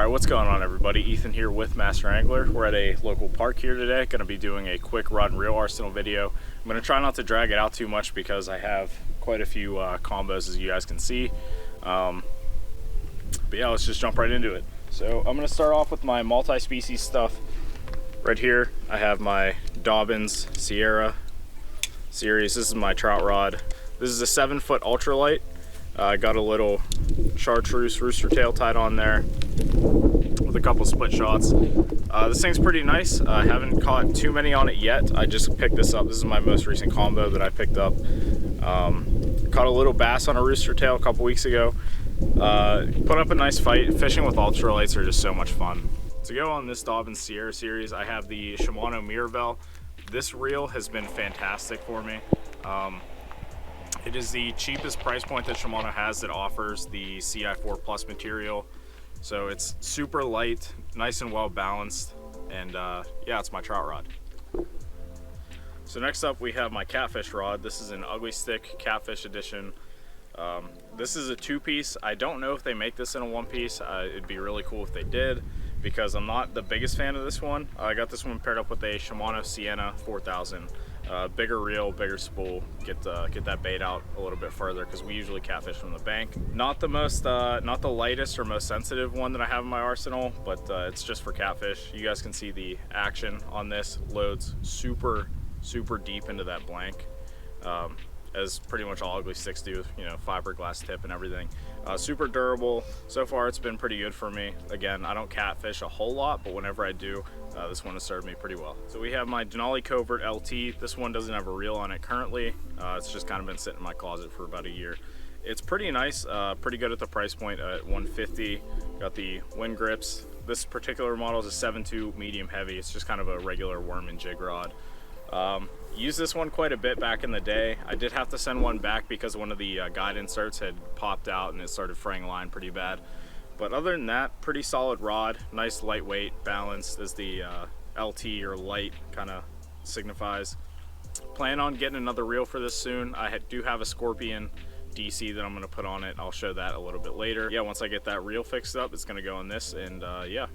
All right, what's going on, everybody? Ethan here with Master Angler. We're at a local park here today. Going to be doing a quick rod and reel arsenal video. I'm going to try not to drag it out too much because I have quite a few combos, as you guys can see. But yeah, let's just jump right into it. So I'm going to start off with my multi-species stuff. Right here, I have my Dobyns Sierra series. This is my trout rod. This is a 7-foot ultralight. I got a little chartreuse rooster tail tied on there with a couple split shots. This thing's pretty nice. I haven't caught too many on it yet. I just picked this up. This is my most recent combo that I picked up. Caught a little bass on a rooster tail a couple weeks ago. Put up a nice fight. Fishing with ultralights are just so much fun. To go on this Dobyns Sierra series, I have the Shimano Mirabel. This reel has been fantastic for me. It is the cheapest price point that Shimano has that offers the CI4 Plus material. So it's super light, nice and well balanced, and yeah, it's my trout rod. So next up we have my catfish rod. This is an Ugly Stik Catfish Edition. This is a 2-piece. I don't know if they make this in a 1-piece. It'd be really cool if they did, because I'm not the biggest fan of this one. I got this one paired up with a Shimano Sienna 4000. Bigger reel, bigger spool, get that bait out a little bit further, because we usually catfish from the bank. Not the lightest or most sensitive one that I have in my arsenal, but it's just for catfish. You guys can see the action on this. Loads super deep into that blank, as pretty much all Ugly Stiks do, you know, fiberglass tip and everything. Super durable. So far it's been pretty good for me. Again, I don't catfish a whole lot, but whenever I do, this one has served me pretty well. So we have my Denali Covert LT. This one doesn't have a reel on it currently. It's just kind of been sitting in my closet for about a year. It's pretty nice, pretty good at the price point at $150. Got the wind grips. This particular model is a 7.2 medium heavy. It's just kind of a regular worm and jig rod. Used this one quite a bit back in the day. I did have to send one back because one of the guide inserts had popped out and it started fraying line pretty bad. But other than that, pretty solid rod, nice lightweight, balanced, as the LT or light kind of signifies. Plan on getting another reel for this soon. I do have a Scorpion DC that I'm going to put on it. I'll show that a little bit later. Yeah, once I get that reel fixed up, it's going to go on this, and yeah.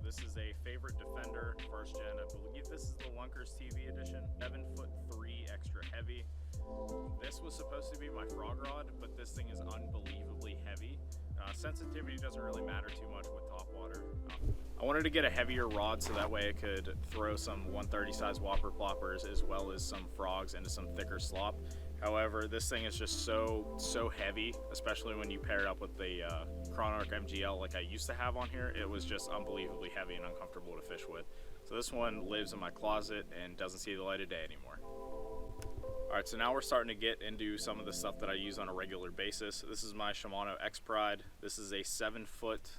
This is a Favorite Defender, first gen. I believe this is the Lunkers TV edition, 7'3" extra heavy. This was supposed to be my frog rod, but this thing is unbelievably heavy. Sensitivity doesn't really matter too much with top water. I wanted to get a heavier rod so that way I could throw some 130 size whopper ploppers as well as some frogs into some thicker slop. However, this thing is just so heavy, especially when you pair it up with the Chronarch MGL like I used to have on here. It was just unbelievably heavy and uncomfortable to fish with. So this one lives in my closet and doesn't see the light of day anymore. Alright, so now we're starting to get into some of the stuff that I use on a regular basis. This is my Shimano X-Pride. This is a 7-foot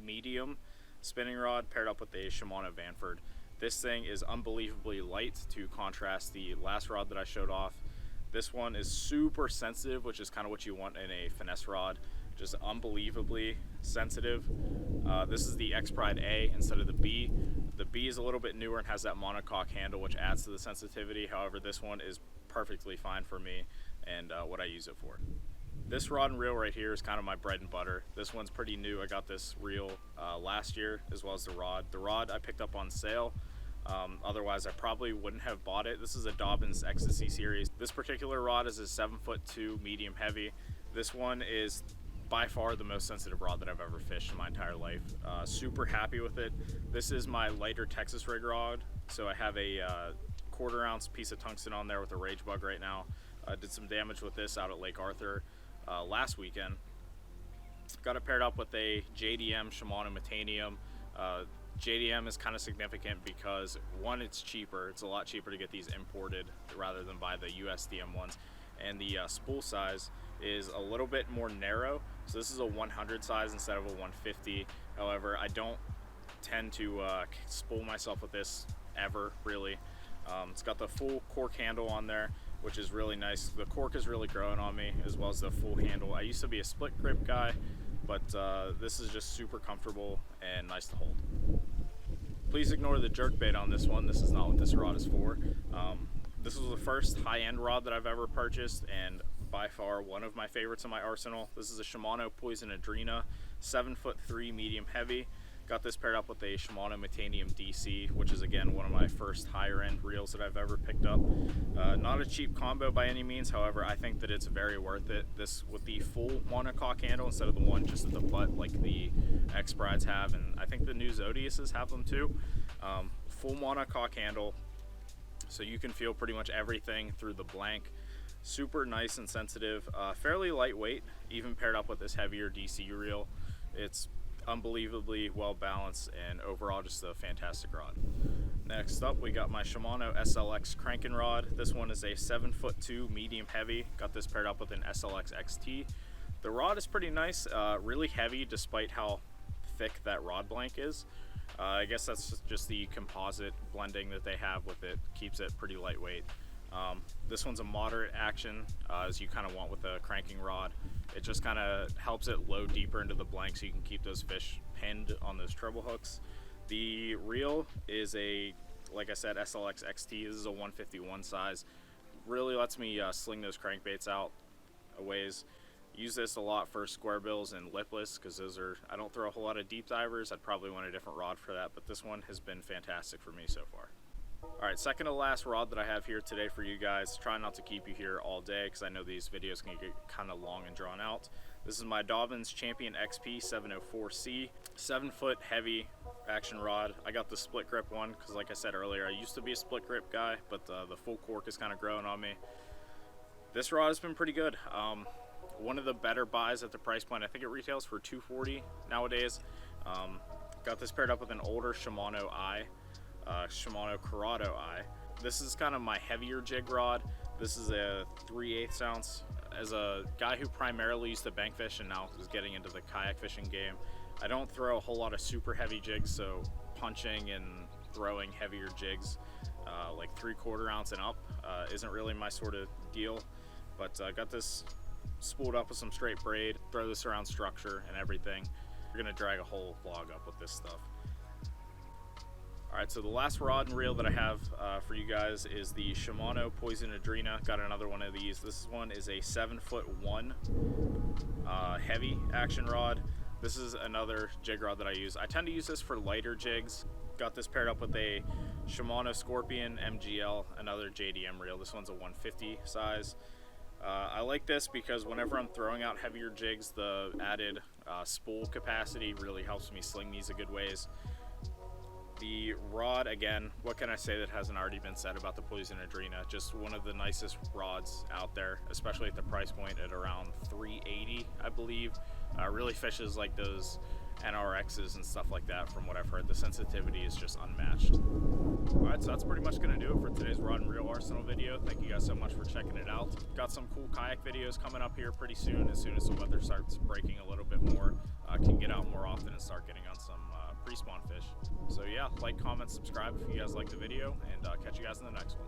medium spinning rod paired up with a Shimano Vanford. This thing is unbelievably light to contrast the last rod that I showed off. This one is super sensitive, which is kind of what you want in a finesse rod. Just unbelievably sensitive. This is the X-Pride A instead of the B. The B is a little bit newer and has that monocoque handle, which adds to the sensitivity. However, this one is perfectly fine for me and what I use it for. This rod and reel right here is kind of my bread and butter. This one's pretty new. I got this reel last year, as well as the rod. The rod I picked up on sale. Otherwise I probably wouldn't have bought it. This is a Dobyns Ecstasy series. This particular rod is a 7'2" medium heavy. This one is by far the most sensitive rod that I've ever fished in my entire life. Super happy with it. This is my lighter Texas rig rod. So I have a 1/4 ounce piece of tungsten on there with a rage bug right now. Did some damage with this out at Lake Arthur last weekend. Got it paired up with a JDM Shimano Metanium. JDM is kind of significant because, one, it's cheaper. It's a lot cheaper to get these imported rather than buy the USDM ones. And the spool size is a little bit more narrow. So this is a 100 size instead of a 150. However, I don't tend to spool myself with this ever, really. It's got the full cork handle on there, which is really nice. The cork is really growing on me, as well as the full handle. I used to be a split grip guy, but this is just super comfortable and nice to hold. Please ignore the jerk bait on this one. This is not what this rod is for. This was the first high-end rod that I've ever purchased, and by far one of my favorites in my arsenal. This is a Shimano Poison Adrena. 7'3" medium heavy. Got this paired up with a Shimano Metanium DC, which is again one of my first higher end reels that I've ever picked up. Not a cheap combo by any means, however, I think that it's very worth it. This with the full monocoque handle instead of the one just at the butt like the X Brides have, and I think the new Zodiaces have them too. Full monocoque handle, so you can feel pretty much everything through the blank. Super nice and sensitive, fairly lightweight, even paired up with this heavier DC reel. It's unbelievably well balanced and overall just a fantastic rod. Next up, we got my Shimano SLX cranking rod. This one is a 7'2" medium heavy. Got this paired up with an SLX XT. The rod is pretty nice, really heavy despite how thick that rod blank is. I guess that's just the composite blending that they have with it, keeps it pretty lightweight. This one's a moderate action, as you kind of want with a cranking rod. It just kind of helps it load deeper into the blank so you can keep those fish pinned on those treble hooks. The reel is a, like I said, SLX XT. This is a 151 size. Really lets me sling those crankbaits out a ways. Use this a lot for square bills and lipless because those are, I don't throw a whole lot of deep divers. I'd probably want a different rod for that, but this one has been fantastic for me so far. Alright, second to last rod that I have here today for you guys. Try not to keep you here all day because I know these videos can get kind of long and drawn out. This is my Dobyns Champion XP 704C, 7-foot heavy action rod. I got the split grip one because like I said earlier, I used to be a split grip guy, but the full cork is kind of growing on me. This rod has been pretty good. One of the better buys at the price point. I think it retails for $240 nowadays. Got this paired up with an older Shimano eye. Shimano Corrado eye. This is kind of my heavier jig rod. This is a 3/8 ounce. As a guy who primarily used to bank fish and now is getting into the kayak fishing game, I don't throw a whole lot of super heavy jigs, so punching and throwing heavier jigs like 3/4 ounce and up isn't really my sort of deal. But got this spooled up with some straight braid, throw this around structure and everything. You're gonna drag a whole log up with this stuff. Alright, so the last rod and reel that I have for you guys is the Shimano Poison Adrena. Got another one of these. This one is a 7'1" heavy action rod. This is another jig rod that I use. I tend to use this for lighter jigs. Got this paired up with a Shimano Scorpion MGL, another JDM reel. This one's a 150 size. I like this because whenever I'm throwing out heavier jigs, the added spool capacity really helps me sling these a good ways. The rod, again, what can I say that hasn't already been said about the Poison Adrena? Just one of the nicest rods out there, especially at the price point at around $380, I believe. Really fishes like those NRXs and stuff like that. From what I've heard, the sensitivity is just unmatched. Alright, so that's pretty much going to do it for today's rod and reel arsenal video. Thank you guys so much for checking it out. Got some cool kayak videos coming up here pretty soon. As soon as the weather starts breaking a little bit more, I can get out more often and start getting on some pre-spawn fish. So yeah, like, comment, subscribe if you guys like the video, and catch you guys in the next one.